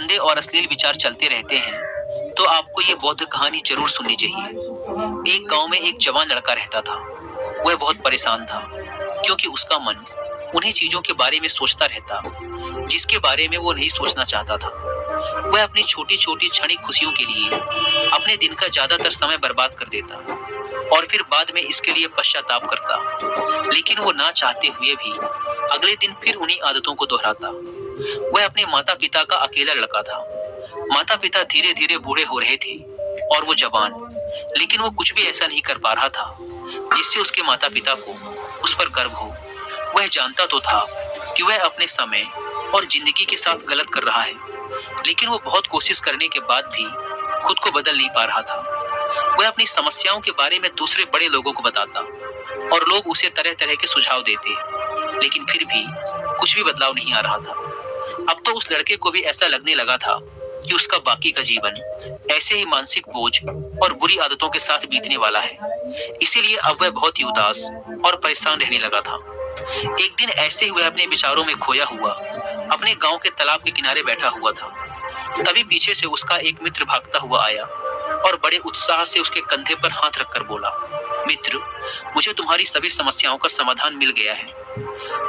गंदे और अश्लील विचार चलते रहते हैं, तो आपको ये बौद्ध कहानी जरूर सुननी चाहिए। एक गांव में एक जवान लड़का रहता था। वह बहुत परेशान था, क्योंकि उसका मन उन्हीं चीजों के बारे में सोचता रहता जिसके बारे में वो नहीं सोचना चाहता था। वह अपनी छोटी छोटी क्षणिक खुशियों के लिए अपने दिन का ज्यादातर समय बर्बाद कर देता और फिर बाद में इसके लिए पश्चाताप करता। लेकिन वो ना चाहते हुए भी अगले दिन फिर उन्हीं आदतों को दोहराता। वह अपने माता पिता का अकेला लड़का था। माता पिता धीरे धीरे बूढ़े हो रहे थे और वो जवान, लेकिन वो कुछ भी ऐसा नहीं कर पा रहा था जिससे उसके माता पिता को उस पर गर्व हो। वह जानता तो था कि वह अपने समय और जिंदगी के साथ गलत कर रहा है, लेकिन वो बहुत कोशिश करने के बाद भी खुद को बदल नहीं पा रहा था। वह अपनी समस्याओं के बारे में दूसरे बड़े लोगों को बताता और लोग उसे तरह तरह के सुझाव देते, लेकिन फिर भी कुछ भी बदलाव नहीं आ रहा था। अब तो उस लड़के को भी ऐसा लगने लगा था कि उसका बाकी का जीवन ऐसे ही मानसिक बोझ और बुरी आदतों के साथ बीतने वाला है। इसीलिए अब वह बहुत ही उदास और परेशान रहने लगा था। एक दिन ऐसे ही वह अपने विचारों में खोया हुआ अपने गांव के तालाब के किनारे बैठा हुआ था। तभी पीछे से उसका एक मित्र भागता हुआ आया और बड़े उत्साह से उसके कंधे पर हाथ रखकर बोला, मित्र, मुझे तुम्हारी सभी समस्याओं का समाधान मिल गया है।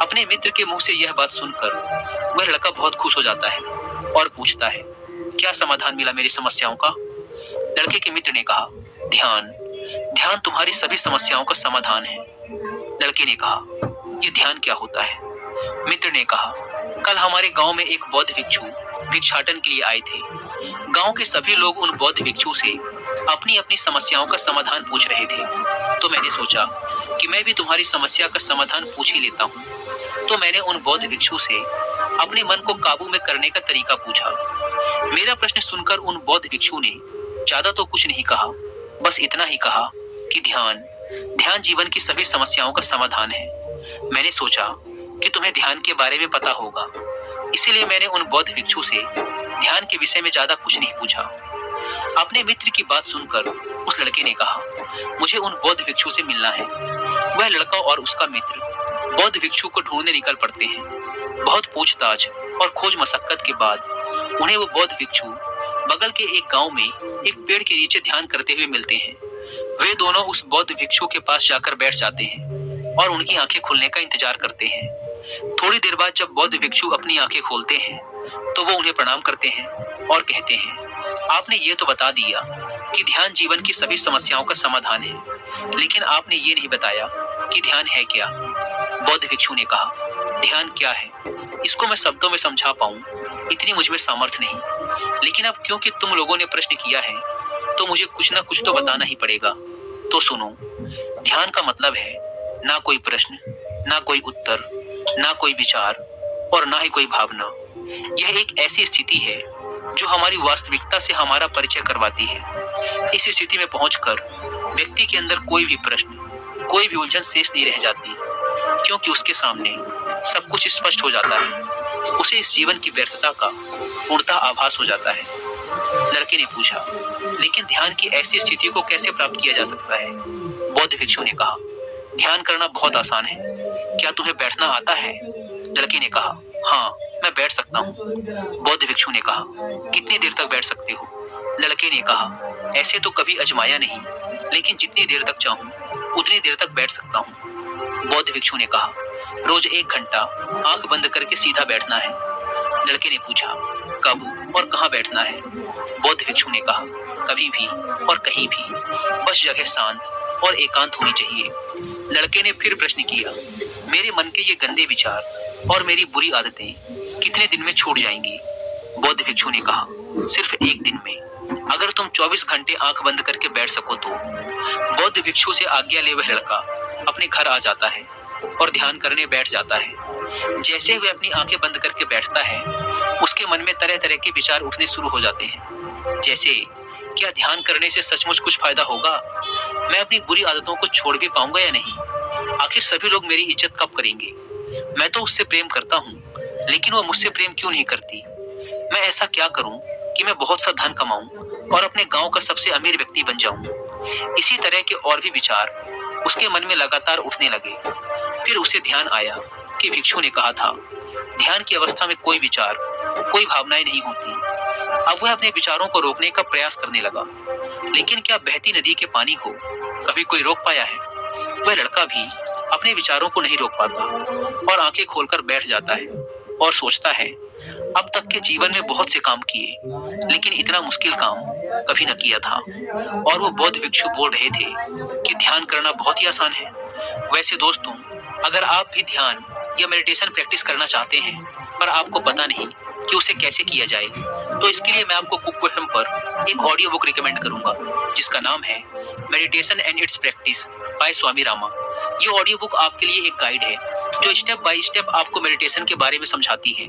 अपने मित्र के मुंह से यह बात सुनकर वह लड़का बहुत खुश हो जाता है और पूछता है, क्या समाधान मिला मेरी समस्याओं का? लड़के के मित्र ने कहा, ध्यान। ध्यान तुम्हारी सभी समस्याओं का समाधान है। लड़के ने कहा, ये ध्यान क्या होता है? मित्र ने कहा, कल हमारे गांव में एक बौद्ध भिक्षु भिक्षाटन के लिए आए थे। गांव के सभी लोग उन बौद्ध भिक्षु से अपनी अपनी समस्याओं का समाधान पूछ रहे थे, तो मैंने सोचा कि मैं भी तुम्हारी समस्या का समाधान पूछ ही लेता हूँ। तो मैंने उन बौद्ध भिक्षु से अपने मन को काबू में करने का तरीका पूछा। मेरा प्रश्न सुनकर उन बौद्ध भिक्षु ने ज्यादा तो कुछ नहीं कहा, बस इतना ही कहा कि ध्यान जीवन की सभी समस्याओं का समाधान है। मैंने सोचा कि तुम्हें ध्यान के बारे में पता होगा, इसीलिए मैंने उन बौद्ध भिक्षु से ध्यान के विषय में ज्यादा कुछ नहीं पूछा। अपने मित्र की बात सुनकर उस लड़के ने कहा, मुझे उन बौद्ध भिक्षु से मिलना है। वह लड़का और उसका मित्र बौद्ध भिक्षु को ढूंढने निकल पड़ते हैं। बहुत पूछताछ और खोज मशक्कत के बाद उन्हें वो बौद्ध भिक्षु बगल के एक गांव में एक पेड़ के नीचे ध्यान करते हुए मिलते हैं। वे दोनों उस बौद्ध भिक्षु के पास जाकर बैठ जाते हैं और उनकी आंखें खुलने का इंतजार करते हैं। थोड़ी देर बाद जब बौद्ध भिक्षु अपनी आंखें खोलते हैं तो वो उन्हें प्रणाम करते हैं और कहते हैं, आपने ये तो बता दिया कि ध्यान जीवन की सभी समस्याओं का समाधान है, लेकिन आपने ये नहीं बताया कि ध्यान है क्या। बौद्ध भिक्षु ने कहा, ध्यान क्या है, इसको मैं शब्दों में समझा पाऊं इतनी मुझ में सामर्थ्य नहीं, लेकिन अब क्योंकि तुम लोगों ने प्रश्न किया है तो मुझे कुछ ना कुछ तो बताना ही पड़ेगा। तो सुनो, ध्यान का मतलब है ना कोई प्रश्न, ना कोई उत्तर, ना कोई विचार और ना ही कोई भावना। यह एक ऐसी स्थिति है जो हमारी वास्तविकता से हमारा परिचय करवाती है। इस स्थिति में पहुंचकर व्यक्ति के अंदर कोई भी प्रश्न, कोई भी उलझन शेष नहीं रह जाती, क्योंकि उसके सामने सब कुछ स्पष्ट हो जाता है। उसे इस जीवन की व्यर्थता का पूर्णतः आभास हो जाता है। लड़के ने पूछा, लेकिन ध्यान की ऐसी स्थिति को कैसे प्राप्त किया जा सकता है? बौद्ध भिक्षु ने कहा, ध्यान करना बहुत आसान है। क्या तुम्हें बैठना आता है? लड़के ने कहा, हाँ, मैं बैठ सकता हूँ। बौद्ध भिक्षु ने कहा, कितनी देर तक बैठ सकते हो? लड़के ने कहा, ऐसे तो कभी आजमाया नहीं, लेकिन जितनी देर तक चाहूँ उतनी देर तक बैठ सकता हूँ। बौद्ध भिक्षु ने कहा, रोज 1 घंटा आंख बंद करके सीधा बैठना है। लड़के ने पूछा, कब और कहाँ बैठना है? बौद्ध भिक्षु ने कहा, कभी भी और कहीं भी, बस जगह शांत और एकांत होनी चाहिए। लड़के ने फिर प्रश्न किया, मेरे मन के ये गंदे विचार और मेरी बुरी आदतें कितने दिन में छूट जाएंगी? बौद्ध भिक्षु ने कहा, सिर्फ 1 दिन में। अगर तुम 24 घंटे आंख बंद करके बैठ सको तो। बौद्ध भिक्षु से आज्ञा ले वह लड़का अपने घर आ जाता है और ध्यान करने बैठ जाता है। जैसे वह अपनी आंखें बंद करके बैठता है, उसके मन में तरह तरह के विचार उठने शुरू हो जाते हैं, जैसे क्या ध्यान करने से सचमुच कुछ फायदा होगा? मैं अपनी बुरी आदतों को छोड़ भी पाऊंगा या नहीं? आखिर सभी लोग मेरी इज्जत कब करेंगे? मैं तो उससे प्रेम करता हूँ, लेकिन वो मुझसे प्रेम क्यों नहीं करती? मैं ऐसा क्या करूँ कि मैं बहुत सा धन कमाऊं और अपने गांव का सबसे अमीर व्यक्ति बन जाऊं? इसी तरह के और भी विचार उसके मन में लगातार उठने लगे। फिर उसे ध्यान आया कि भिक्षु ने कहा था, ध्यान की अवस्था में कोई विचार कोई भावनाएं नहीं होती। अब वह अपने विचारों को रोकने का प्रयास करने लगा, लेकिन क्या बहती नदी के पानी को कभी कोई रोक पाया है? वह लड़का भी अपने विचारों को नहीं रोक पाता और आंखें खोलकर बैठ जाता है और सोचता है, अब तक के जीवन में बहुत से काम किए, लेकिन इतना मुश्किल काम कभी न किया था। और वो बौद्ध भिक्षु बोल रहे थे कि ध्यान करना बहुत ही आसान है। वैसे दोस्तों, अगर आप भी ध्यान या मेडिटेशन प्रैक्टिस करना चाहते हैं पर आपको पता नहीं कि उसे कैसे किया जाए, तो इसके लिए मैं आपको कुक एफएम पर एक ऑडियो बुक रिकमेंड करूंगा जिसका नाम है meditation and its practice by Swami Rama. ये ऑडियो बुक आपके लिए एक गाइड है जो स्टेप बाय स्टेप आपको मेडिटेशन के बारे में समझाती है।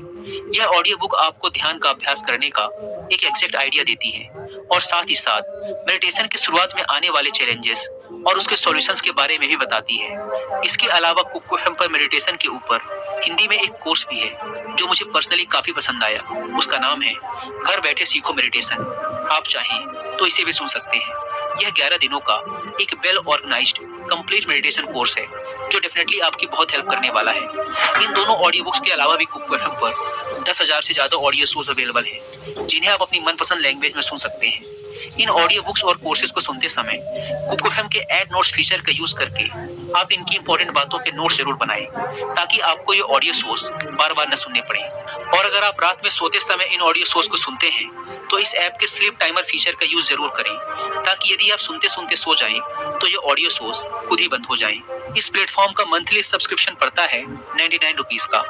यह ऑडियो बुक आपको ध्यान का अभ्यास करने का एक एग्जैक्ट आइडिया देती है और साथ ही साथ मेडिटेशन की शुरुआत में आने वाले चैलेंजेस और उसके सॉल्यूशंस के बारे में भी बताती है। इसके अलावा कुक एफएम पर मेडिटेशन के ऊपर हिंदी में एक कोर्स भी है जो मुझे पर्सनली काफी पसंद आया। उसका नाम है घर बैठे सीखो मेडिटेशन। आप चाहें तो इसे भी सुन सकते हैं। यह 11 दिनों का एक well organised complete meditation course है जो डेफिनेटली आपकी बहुत हेल्प करने वाला है। इन दोनों ऑडियो बुक्स के अलावा भी कुक एफएम पर 10,000 से ज्यादा ऑडियो शोज अवेलेबल हैं जिन्हें आप अपनी मनपसंद लैंग्वेज में सुन सकते हैं। इन ऑडियो बुक्स और कोर्सेज को सुनते समय कुक एफएम के ऐड नोट्स फीचर का यूज करके आप इनकी इंपॉर्टेंट बातों के नोट्स जरूर बनाएं ताकि आपको ये ऑडियो सोर्स बार बार न सुनने पड़े। और अगर आप रात में सोते समय इन ऑडियो सोर्स को सुनते हैं तो इस ऐप के स्लीप टाइमर फीचर का यूज जरूर करें ताकि यदि आप सुनते सुनते सो जाएं तो ये ऑडियो सोर्स खुद ही बंद हो जाए। इस प्लेटफॉर्म का मंथली सब्सक्रिप्शन पड़ता है 99 रुपीज का,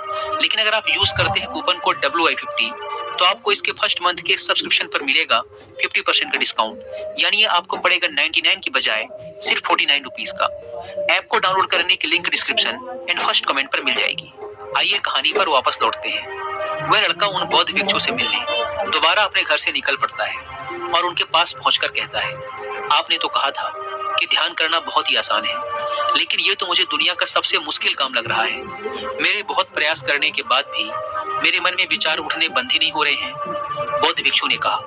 लेकिन अगर आप यूज करते हैं कूपन कोड WI50 तो आपको इसके फर्स्ट मंथ के सब्सक्रिप्शन पर मिलेगा 50% का डिस्काउंट, यानी ये आपको पड़ेगा 99 की बजाय सिर्फ 49 रुपीज का। ऐप को डाउनलोड करने की link description and first comment पर मिल जाएगी। आइए कहानी पर वापस लौटते हैं। वह लड़का उन बौद्ध भिक्षु से मिलने दोबारा अपने घर से निकल पड़ता है और उनके पास पहुंचकर कहता है, आपने तो कहा था कि ध्यान करना बहुत ही आसान है, लेकिन ये तो मुझे दुनिया का सबसे मुश्किल काम लग रहा है। मेरे बहुत प्रयास करने के बाद भी मेरे मन में विचार उठने बंद ही नहीं हो रहे हैं। बौद्ध भिक्षु ने कहा,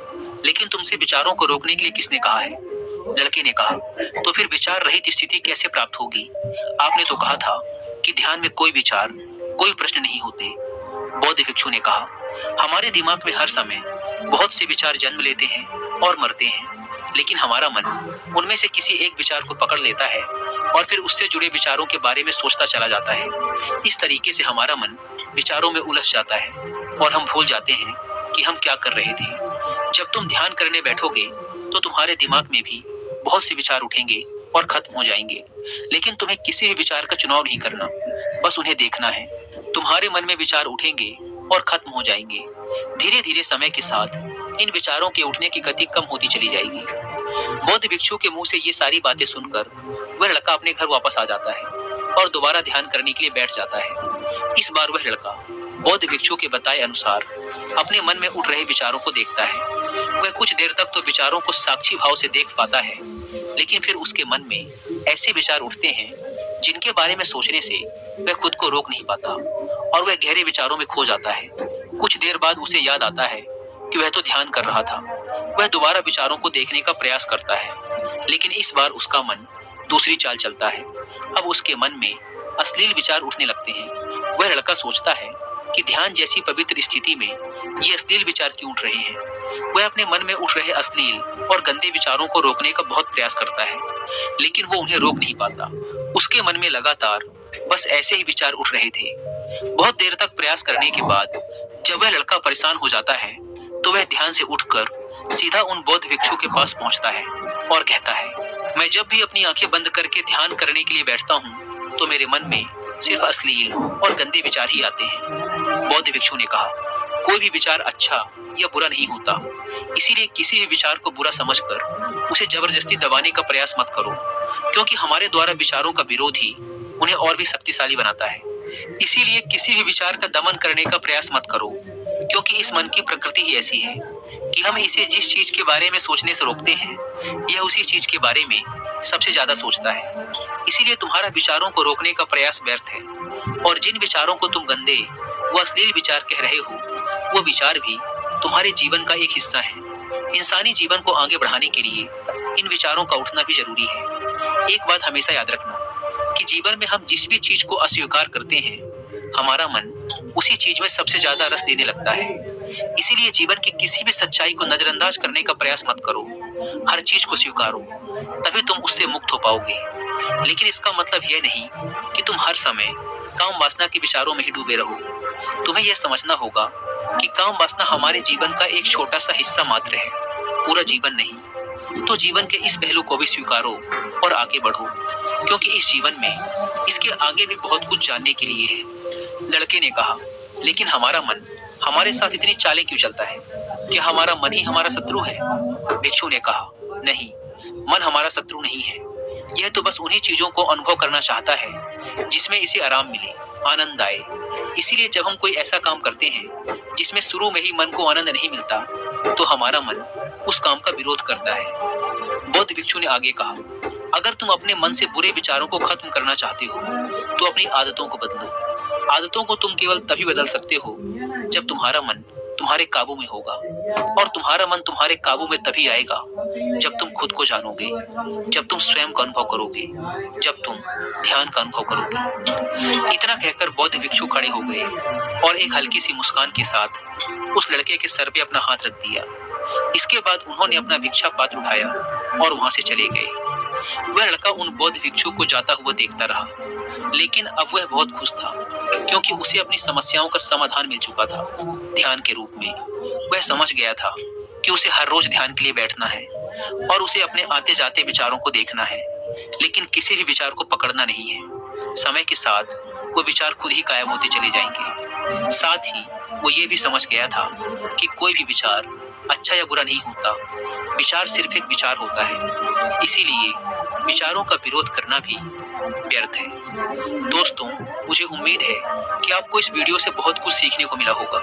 लेकिन तुमसे विचारों को रोकने के लिए किसने कहा है? लड़के ने कहा, तो फिर विचार रहित स्थिति कैसे प्राप्त होगी? आपने तो कहा था कि ध्यान में कोई विचार, कोई प्रश्न नहीं होते। बौद्ध भिक्षु ने कहा, हमारे दिमाग में हर समय बहुत से विचार जन्म लेते हैं और मरते हैं, लेकिन हमारा मन उनमें से किसी एक विचार को पकड़ लेता है और फिर उससे जुड़े विचारों के बारे में सोचता चला जाता है। इस तरीके से हमारा मन विचारों में उलझ जाता है और हम भूल जाते हैं कि हम क्या कर रहे थे। जब तुम ध्यान करने बैठोगे तो तुम्हारे दिमाग में भी बहुत से विचार उठेंगे और खत्म हो जाएंगे, लेकिन तुम्हें किसी भी विचार का चुनाव नहीं करना, बस उन्हें देखना है। तुम्हारे मन में विचार उठेंगे और खत्म हो जाएंगे। धीरे धीरे समय के साथ इन विचारों के उठने की गति कम होती चली जाएगी। बौद्ध भिक्षु के मुंह से ये सारी बातें सुनकर वह लड़का अपने घर वापस आ जाता है और दोबारा ध्यान करने के लिए बैठ जाता है। इस बार वह लड़का बौद्ध भिक्षु के बताए अनुसार अपने मन में उठ रहे विचारों को देखता है। वह कुछ देर तक तो विचारों को साक्षी भाव से देख पाता है, लेकिन फिर उसके मन में ऐसे विचार उठते हैं जिनके बारे में सोचने से वह खुद को रोक नहीं पाता और वह गहरे विचारों में खो जाता है। कुछ देर बाद उसे याद आता है कि वह तो ध्यान कर रहा था। वह दोबारा विचारों को देखने का प्रयास करता है, लेकिन इस बार उसका मन दूसरी चाल चलता है। अब उसके मन में अश्लील विचार उठने लगते हैं। वह लड़का सोचता है कि ध्यान जैसी पवित्र स्थिति में ये अश्लील विचार क्यों उठ रहे हैं। वह अपने मन में उठ रहे अश्लील और गंदे विचारों को रोकने का बहुत प्रयास करता है, लेकिन वो उन्हें रोक नहीं पाता। उसके मन में लगातार बस ऐसे ही विचार उठ रहे थे। बहुत देर तक प्रयास करने के बाद जब वह लड़का परेशान हो जाता है तो वह ध्यान से उठकर सीधा उन बौद्ध भिक्षु के पास पहुंचता है और कहता है, मैं जब भी अपनी आंखें बंद करके ध्यान करने के लिए बैठता हूँ तो मेरे मन में सिर्फ अश्लील और गंदे विचार ही आते हैं। बौद्ध भिक्षु ने कहा, कोई भी विचार अच्छा या बुरा नहीं होता, इसीलिए किसी भी विचार को बुरा समझकर उसे जबरदस्ती दबाने का प्रयास मत करो, क्योंकि हमारे द्वारा विचारों का विरोध ही उन्हें और भी शक्तिशाली बनाता है। इसीलिए किसी भी विचार का दमन करने का प्रयास मत करो, क्योंकि इस मन की प्रकृति ही ऐसी है कि हम इसे जिस चीज के बारे में सोचने से रोकते हैं यह उसी चीज के बारे में सबसे ज्यादा सोचता है। इसीलिए तुम्हारा विचारों को रोकने का प्रयास व्यर्थ है, और जिन विचारों को तुम गंदे व अश्लील विचार कह रहे हो वो विचार भी तुम्हारे जीवन का एक हिस्सा है। इंसानी जीवन को आगे बढ़ाने के लिए इन विचारों का उठना भी जरूरी है। एक बात हमेशा याद रखना कि जीवन में हम जिस भी चीज को अस्वीकार करते हैं हमारा मन उसी चीज में सबसे ज्यादा रस देने लगता है। इसीलिए जीवन की किसी भी सच्चाई को नजरअंदाज करने का प्रयास मत करो। हर चीज को स्वीकारो, तभी तुम उससे मुक्त हो पाओगे। लेकिन इसका मतलब यह नहीं कि तुम हर समय काम वासना के विचारों में ही डूबे रहो। तुम्हें यह समझना होगा कि काम वासना हमारे जीवन का एक छोटा सा हिस्सा मात्र है, पूरा जीवन नहीं। तो जीवन के इस पहलू को भी स्वीकारो और आगे बढ़ो, क्योंकि इस जीवन में इसके आगे भी बहुत कुछ जानने के लिए है। लड़के ने कहा, लेकिन हमारा मन हमारे साथ इतनी चालें क्यों चलता है? क्या हमारा मन ही हमारा शत्रु है? भिक्षु ने कहा, नहीं, मन हमारा शत्रु नहीं है। यह तो बस उन्हीं चीजों को अनुभव करना चाहता है जिसमें इसे आराम मिले, आनंद आए। इसीलिए जब हम कोई ऐसा काम करते हैं जिसमें शुरू में ही मन को आनंद नहीं मिलता, तो हमारा मन उस काम का विरोध करता है। बौद्ध भिक्षु ने आगे कहा, अगर तुम अपने मन से बुरे विचारों को खत्म करना चाहते हो तो अपनी आदतों को बदलो। आदतों को तुम केवल तभी बदल सकते हो जब तुम्हारा मन तुम्हारे काबू में होगा, और तुम्हारा मन तुम्हारे काबू में तभी आएगा जब तुम खुद को जानोगे, जब तुम स्वयं का अनुभव करोगे, जब तुम ध्यान का अनुभव करोगे। इतना कहकर बौद्ध भिक्षु खड़े हो गए और एक हल्की सी मुस्कान के साथ उस लड़के के सर पे अपना हाथ रख दिया। इसके बाद उन्होंने अपना भिक्षा पात्र उठाया और वहां से चले गए। वह लड़का उन बौद्ध भिक्षु को जाता हुआ देखता रहा, लेकिन अब वह बहुत खुश था, क्योंकि उसे अपनी समस्याओं का समाधान मिल चुका था ध्यान के रूप में। वह समझ गया था कि उसे हर रोज ध्यान के लिए बैठना है और उसे अपने आते जाते विचारों को देखना है, लेकिन किसी भी विचार को पकड़ना नहीं है। समय के साथ वो विचार खुद ही गायब होते चले जाएंगे। साथ ही वो ये भी समझ गया था कि कोई भी विचार अच्छा या बुरा नहीं होता, विचार सिर्फ एक विचार होता है। इसीलिए विचारों का विरोध करना भी व्यर्थ है। दोस्तों, मुझे उम्मीद है कि आपको इस वीडियो से बहुत कुछ सीखने को मिला होगा।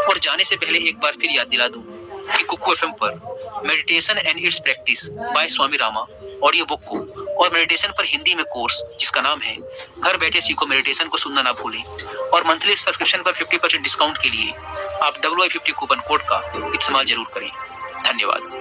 और जाने से पहले एक बार फिर याद दिला दूं कि कुकू एफएम पर meditation and its practice by Swami Rama audio book को और मेडिटेशन पर हिंदी में कोर्स जिसका नाम है घर बैठे सीखो मेडिटेशन को सुनना ना भूलें। और मंथली सब्सक्रिप्शन पर 50% डिस्काउंट के लिए आप WI50 कूपन कोड का इस्तेमाल जरूर करें। धन्यवाद।